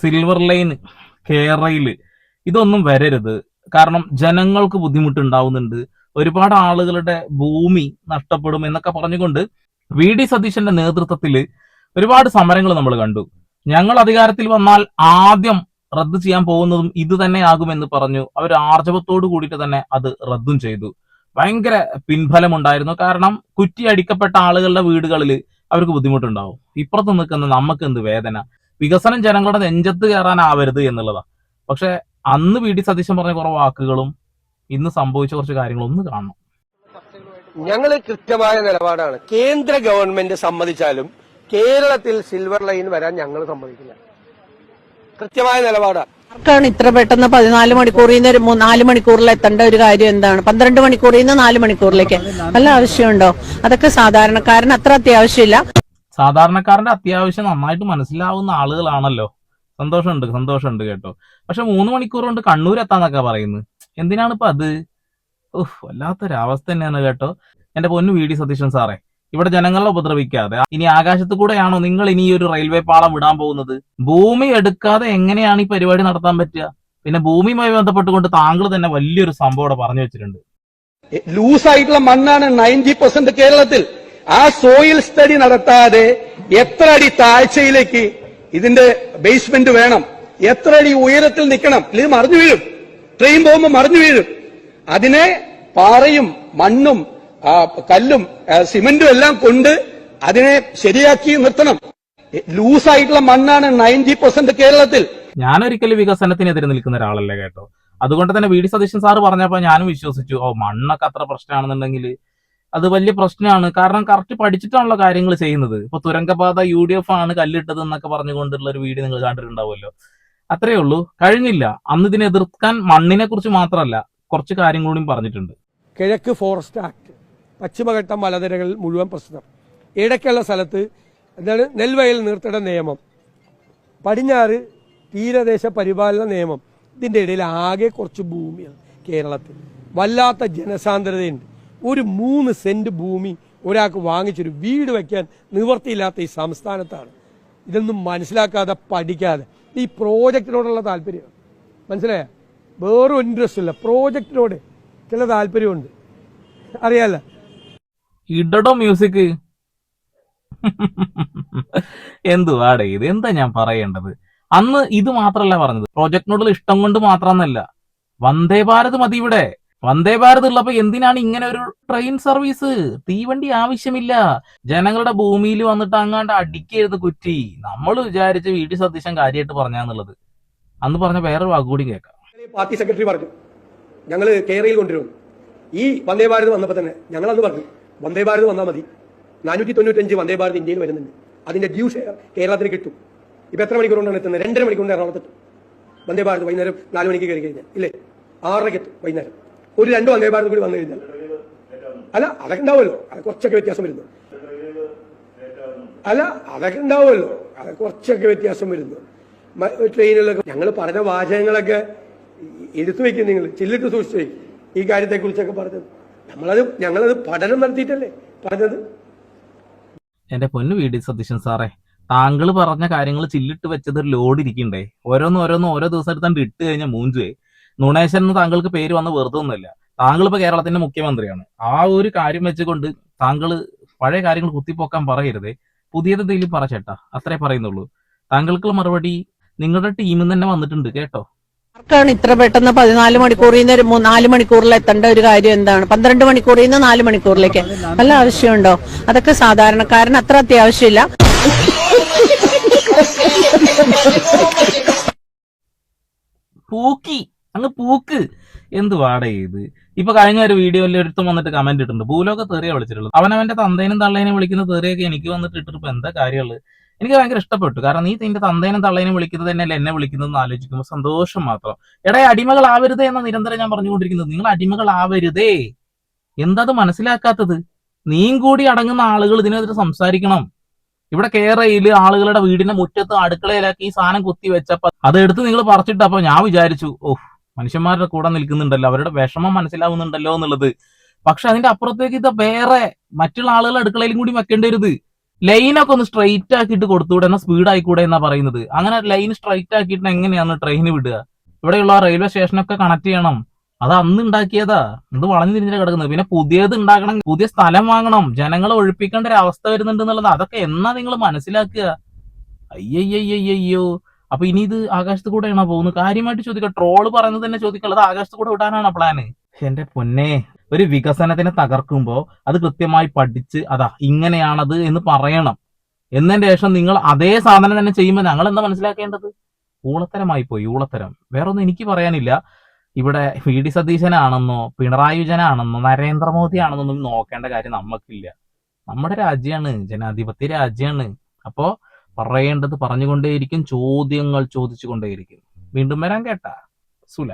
Silver line, കേരളയില് ഇതൊന്നും വരരുത്. കാരണം ജനങ്ങൾക്ക് ബുദ്ധിമുട്ടുണ്ടാവുന്നുണ്ട്, ഒരുപാട് ആളുകളുടെ ഭൂമി നഷ്ടപ്പെടും എന്നൊക്കെ പറഞ്ഞുകൊണ്ട് വി.ഡി. സതീശന്റെ നേതൃത്വത്തിൽ ഒരുപാട് സമരങ്ങൾ നമ്മൾ കണ്ടു. ഞങ്ങൾ അധികാരത്തിൽ വന്നാൽ ആദ്യം റദ്ദ് ചെയ്യാൻ പോകുന്നതും ഇത് തന്നെയാകുമെന്ന് പറഞ്ഞു. അവർ ആർജവത്തോടു കൂടിയിട്ട് തന്നെ അത് റദ്ദും ചെയ്തു. ഭയങ്കര പിൻഫലമുണ്ടായിരുന്നു. കാരണം കുറ്റിയടിക്കപ്പെട്ട ആളുകളുടെ വീടുകളിൽ അവർക്ക് ബുദ്ധിമുട്ടുണ്ടാവും. ഇപ്പുറത്ത് നിൽക്കുന്ന നമുക്ക് എന്ത് വേദന. വികസനം ജനങ്ങളുടെ നെഞ്ചത്ത് കയറാനാവരുത് എന്നുള്ളതാ. പക്ഷെ അന്ന് വി.ഡി. സതീശൻ പറഞ്ഞ കുറെ വാക്കുകളും ഇന്ന് സംഭവിച്ച കുറച്ച് കാര്യങ്ങളും ഒന്ന് കാണണം. ഞങ്ങൾ കൃത്യമായ നിലപാടാണ്. കേന്ദ്ര ഗവൺമെന്റ് സമ്മതിച്ചാലും കേരളത്തിൽ സിൽവർ ലൈൻ വരാൻ ഞങ്ങൾ സമ്മതിക്കില്ല. കൃത്യമായ നിലപാടാണ്. ആർക്കാണ് ഇത്ര പെട്ടെന്ന് 14 മണിക്കൂറിൽ നിന്ന് 4 മണിക്കൂറിൽ എത്തേണ്ട ഒരു കാര്യം എന്താണ്? 12 മണിക്കൂറിൽ നിന്ന് 4 മണിക്കൂറിലേക്ക് നല്ല ആവശ്യമുണ്ടോ? അതൊക്കെ സാധാരണക്കാരന് അത്ര അത്യാവശ്യമില്ല. സാധാരണക്കാരന്റെ അത്യാവശ്യം നന്നായിട്ട് മനസ്സിലാവുന്ന ആളുകളാണല്ലോ. സന്തോഷമുണ്ട് കേട്ടോ. പക്ഷെ 3 മണിക്കൂർ കൊണ്ട് കണ്ണൂർ എത്താന്നൊക്കെ പറയുന്നത് എന്തിനാണ് ഇപ്പൊ അത്? വല്ലാത്തൊരവസ്ഥ തന്നെയാണ് കേട്ടോ. എന്റെ പൊന്നു വി.ഡി. സതീശൻ സാറേ, ഇവിടെ ജനങ്ങളെ ഉപദ്രവിക്കാതെ ഇനി ആകാശത്ത് കൂടെയാണോ നിങ്ങൾ ഇനി ഒരു റെയിൽവേ പാളം വിടാൻ പോകുന്നത്? ഭൂമി എടുക്കാതെ എങ്ങനെയാണ് ഈ പരിപാടി നടത്താൻ പറ്റുക? പിന്നെ ഭൂമിയുമായി ബന്ധപ്പെട്ടുകൊണ്ട് താങ്കൾ തന്നെ വലിയൊരു സംഭവം പറഞ്ഞു വെച്ചിട്ടുണ്ട്. ലൂസായിട്ടുള്ള മണ്ണാണ് 90% കേരളത്തിൽ. ആ സോയിൽ സ്റ്റഡി നടത്താതെ എത്ര അടി താഴ്ചയിലേക്ക് ഇതിന്റെ ബേസ്മെന്റ് വേണം, എത്ര അടി ഉയരത്തിൽ നിൽക്കണം, ഇത് മറിഞ്ഞു വീഴും. ട്രെയിൻ പോകുമ്പോൾ മറിഞ്ഞു വീഴും. അതിനെ പാറയും മണ്ണും കല്ലും സിമന്റും എല്ലാം കൊണ്ട് അതിനെ ശരിയാക്കി നിർത്തണം. ലൂസായിട്ടുള്ള മണ്ണാണ് 90% കേരളത്തിൽ. ഞാനൊരിക്കലും വികസനത്തിനെതിരെ നിൽക്കുന്ന ഒരാളല്ലേ കേട്ടോ. അതുകൊണ്ട് തന്നെ വി.ഡി. സതീശൻ സാറ് പറഞ്ഞപ്പോ ഞാനും വിശ്വസിച്ചു, മണ്ണൊക്കെ അത്ര പ്രശ്നമാണെന്നുണ്ടെങ്കിൽ അത് വലിയ പ്രശ്നമാണ്. കാരണം കറക്റ്റ് പഠിച്ചിട്ടാണല്ലോ കാര്യങ്ങൾ ചെയ്യുന്നത്. ഇപ്പൊ തുരങ്കപാത UDF ആണ് കല്ലിട്ടത് എന്നൊക്കെ പറഞ്ഞുകൊണ്ടുള്ള ഒരു വീഡിയോ നിങ്ങൾ കണ്ടിട്ടുണ്ടാവുമല്ലോ. അത്രേ ഉള്ളൂ, കഴിഞ്ഞില്ല. അന്ന് ഇതിനെ എതിർക്കാൻ മണ്ണിനെ കുറിച്ച് മാത്രമല്ല കുറച്ച് കാര്യങ്ങളും പറഞ്ഞിട്ടുണ്ട്. കിഴക്ക് ഫോറസ്റ്റ് ആക്ട്, പശ്ചിമഘട്ട മലനിരകളിൽ മുഴുവൻ പ്രശ്നം, ഇടയ്ക്കുള്ള സ്ഥലത്ത് എന്താണ് നെൽവയൽ നീർത്തട നിയമം, പടിഞ്ഞാറ് തീരദേശ പരിപാലന നിയമം. ഇതിന്റെ ഇടയിൽ ആകെ കുറച്ച് ഭൂമിയാണ് കേരളത്തിൽ. വല്ലാത്ത ജനസാന്ദ്രതയുണ്ട്. ഒരു 3 സെന്റ് ഭൂമി ഒരാൾക്ക് വാങ്ങിച്ചൊരു വീട് വയ്ക്കാൻ നിവർത്തിയില്ലാത്ത ഈ സംസ്ഥാനത്താണ്. ഇതൊന്നും മനസ്സിലാക്കാതെ പഠിക്കാതെ ഈ പ്രോജക്റ്റിനോടുള്ള താല്പര്യം മനസ്സിലായ, വേറൊരു ഇൻട്രസ്റ്റ് ഇല്ല. പ്രോജക്റ്റിനോട് ചില താല്പര്യമുണ്ട്, അറിയാല്ല. ഇടടോ മ്യൂസിക് എന്തുവാടേ ഇത്? എന്താ ഞാൻ പറയേണ്ടത്? അന്ന് ഇത് മാത്രല്ല പറഞ്ഞത്, പ്രോജക്റ്റിനോടുള്ള ഇഷ്ടം കൊണ്ട് മാത്രമെന്നല്ല, വന്ദേ ഭാരത് മതി ഇവിടെ. വന്ദേ ഭാരത് ഉള്ളപ്പോ എന്തിനാണ് ഇങ്ങനെ ഒരു ട്രെയിൻ സർവീസ്? തീവണ്ടി ആവശ്യമില്ല. ജനങ്ങളുടെ ഭൂമിയിൽ വന്നിട്ട് അങ്ങാണ്ട് അടിക്കരുത് കുറ്റി. നമ്മൾ വിചാരിച്ച് വി.ഡി. സതീശൻ കാര്യമായിട്ട് പറഞ്ഞാന്നുള്ളത്. അന്ന് പറഞ്ഞ വേറൊരു വാക്കുകൂടി കേൾക്കാം. പാർട്ടി സെക്രട്ടറി പറഞ്ഞു ഞങ്ങൾ കേരളയിൽ കൊണ്ടുവരും. ഈ വന്ദേ ഭാരത് വന്നപ്പോൾ തന്നെ ഞങ്ങൾ അന്ന് പറഞ്ഞു വന്ദേ ഭാരത് വന്നാൽ മതി. 495 വന്ദേ ഭാരത് ഇന്ത്യയിൽ വരുന്നുണ്ട്. അതിന്റെ ഡ്യൂ ഷെയർ കേരളത്തിന് കിട്ടും. ഇപ്പൊ എത്ര മണിക്കൂർ കൊണ്ടാണ് എത്തുന്നത്? 2.5 മണിക്കൂറിന്റെ എറണാകുളത്തെത്തും. വന്ദേ ഭാരത് വൈകുന്നേരം 4 മണിക്ക് കയറി കഴിഞ്ഞാൽ ഇല്ലേ, 6:30 എത്തും വൈകുന്നേരം. ഒരു 2 വന്ദേ ഭാരത് കൂടി വന്നു കഴിഞ്ഞാൽ അല്ല അതൊക്കെ ഉണ്ടാവുമല്ലോ, അത് കുറച്ചൊക്കെ വ്യത്യാസം വരുന്നു. അല്ല അതൊക്കെ ഉണ്ടാവുമല്ലോ, അത് കുറച്ചൊക്കെ വ്യത്യാസം വരുന്നു. ട്രെയിനിലൊക്കെ ഞങ്ങൾ പറഞ്ഞ വാചകങ്ങളൊക്കെ എടുത്തു വെക്കും, നിങ്ങൾ ചില്ലിട്ട് സൂക്ഷിച്ചു വയ്ക്കും. ഈ കാര്യത്തെക്കുറിച്ചൊക്കെ പറഞ്ഞത് ഞങ്ങളത് പഠനം നടത്തിയിട്ടല്ലേ പറഞ്ഞത്. എന്റെ പൊന്നു വി.ഡി. സതീശൻ സാറേ, താങ്കൾ പറഞ്ഞ കാര്യങ്ങൾ ചില്ലിട്ട് വെച്ചത് ഒരു ലോഡ് ഇരിക്കണ്ടേ? ഓരോന്ന് ഓരോ ദിവസം എടുത്താണ്ട് ഇട്ട് കഴിഞ്ഞാൽ മൂഞ്ചുവേ. നുണേശൻ എന്ന് താങ്കൾക്ക് പേര് വന്ന് വെറുതെ ഒന്നുമില്ല. താങ്കൾ ഇപ്പൊ കേരളത്തിന്റെ മുഖ്യമന്ത്രിയാണ്. ആ ഒരു കാര്യം വെച്ചുകൊണ്ട് താങ്കൾ പഴയ കാര്യങ്ങൾ കുത്തിപ്പോക്കാൻ പറയരുതേ. പുതിയതെന്തെങ്കിലും പറ ചേട്ടാ, അത്രേ പറയുന്നുള്ളൂ. താങ്കൾക്കുള്ള മറുപടി നിങ്ങളുടെ ടീമിൽ തന്നെ വന്നിട്ടുണ്ട് കേട്ടോ. ആർക്കാണ് ഇത്ര പെട്ടെന്ന് 14 മണിക്കൂറിൽ നിന്ന് 4 മണിക്കൂറിൽ എത്തേണ്ട ഒരു കാര്യം എന്താണ്? 12 മണിക്കൂറിൽ നിന്ന് 4 മണിക്കൂറിലേക്ക് നല്ല ആവശ്യമുണ്ടോ? അതൊക്കെ സാധാരണക്കാരന് അത്ര അത്യാവശ്യമില്ല. പൂക്കി അങ്ങ് പൂക്ക് എന്തുവാടേ ഇത്? ഇപ്പൊ കഴിഞ്ഞ ഒരു വീഡിയോയിൽ ഒരുത്തും വന്നിട്ട് കമന്റ് ഇട്ടുണ്ട്, ഭൂലോക തെറിയ വിളിച്ചിട്ടുള്ളത്. അവനവന്റെ തന്തേനും തള്ളേനും വിളിക്കുന്ന തെറിയൊക്കെ എനിക്ക് വന്നിട്ട് ഇട്ടിട്ട് എന്താ കാര്യമുള്ളത്? എനിക്ക് ഭയങ്കര ഇഷ്ടപ്പെട്ടു. കാരണം നീ നിന്റെ തന്തേനും തള്ളേനും വിളിക്കുന്നത് തന്നെയല്ല എന്നെ വിളിക്കുന്നത് ആലോചിക്കുമ്പോൾ സന്തോഷം മാത്രം. അടിമകളാവരുതേ എന്ന നിരന്തരം ഞാൻ പറഞ്ഞുകൊണ്ടിരിക്കുന്നത്. നിങ്ങൾ അടിമകളാവരുതേ. എന്താ അത് മനസ്സിലാക്കാത്തത്? നീയും കൂടി അടങ്ങുന്ന ആളുകൾ ഇതിനെതിരെ സംസാരിക്കണം. ഇവിടെ കേരളയില് ആളുകളുടെ വീടിന്റെ മുറ്റത്ത് അടുക്കളയിലാക്കി ഈ സാധനം കുത്തിവെച്ചപ്പോ അതെടുത്ത് നിങ്ങൾ പറിച്ചിട്ടപ്പോ ഞാൻ വിചാരിച്ചു, മനുഷ്യന്മാരുടെ കൂടെ നിൽക്കുന്നുണ്ടല്ലോ, അവരുടെ വിഷമം മനസ്സിലാവുന്നുണ്ടല്ലോ എന്നുള്ളത്. പക്ഷെ അതിന്റെ അപ്പുറത്തേക്ക് ഇത് വേറെ മറ്റുള്ള ആളുകളുടെ അടുക്കളയിലും കൂടി വെക്കേണ്ടി വരുത്. ലൈനൊക്കെ ഒന്ന് സ്ട്രൈറ്റ് ആക്കിയിട്ട് കൊടുത്തുകൂടെ, എന്നാ സ്പീഡ് ആയിക്കൂടെ എന്നാ പറയുന്നത്. അങ്ങനെ ലൈൻ സ്ട്രൈറ്റ് ആക്കിയിട്ട് എങ്ങനെയാണ് ട്രെയിൻ വിടുക? ഇവിടെയുള്ള റെയിൽവേ സ്റ്റേഷനൊക്കെ കണക്ട് ചെയ്യണം. അത് അന്ന് ഉണ്ടാക്കിയതാ, ഇത് വളഞ്ഞു തിരിഞ്ഞാ കിടക്കുന്നത്. പിന്നെ പുതിയത് ഉണ്ടാക്കണം, പുതിയ സ്ഥലം വാങ്ങണം, ജനങ്ങളെ ഒഴിപ്പിക്കേണ്ട ഒരു അവസ്ഥ വരുന്നുണ്ട് എന്നുള്ളത് അതൊക്കെ എന്നാ നിങ്ങൾ മനസ്സിലാക്കുക? അയ്യയ്യയ്യോ. അപ്പൊ ഇനി ഇത് ആകാശത്ത് കൂടെയാണോ പോകുന്നത്? കാര്യമായിട്ട് ചോദിക്കുക. ട്രോള് പറയുന്നത് തന്നെ ചോദിക്കുള്ളത് ആകാശത്ത് കൂടെ വിടാനാണ് പ്ലാന്. എന്റെ പൊന്നെ, ഒരു വികസനത്തിനെ തകർക്കുമ്പോ അത് കൃത്യമായി പഠിച്ച് അതാ ഇങ്ങനെയാണത് എന്ന് പറയണം. എന്നതിന് ശേഷം നിങ്ങൾ അതേ സാധനം തന്നെ ചെയ്യുമ്പോൾ ഞങ്ങൾ എന്താ മനസ്സിലാക്കേണ്ടത്? ഊളത്തരമായി പോയി, ഊളത്തരം. വേറെ ഒന്നും എനിക്ക് പറയാനില്ല. ഇവിടെ VD സതീശനാണെന്നോ പിണറായി വിജയനാണെന്നോ നരേന്ദ്രമോദി ആണെന്നൊന്നും നോക്കേണ്ട കാര്യം നമുക്കില്ല. നമ്മുടെ രാജ്യമാണ്, ജനാധിപത്യ രാജ്യമാണ്. അപ്പോ പറയേണ്ടത് പറഞ്ഞുകൊണ്ടേയിരിക്കും, ചോദ്യങ്ങൾ ചോദിച്ചുകൊണ്ടേയിരിക്കും. വീണ്ടും വരാൻ കേട്ടാ സുല.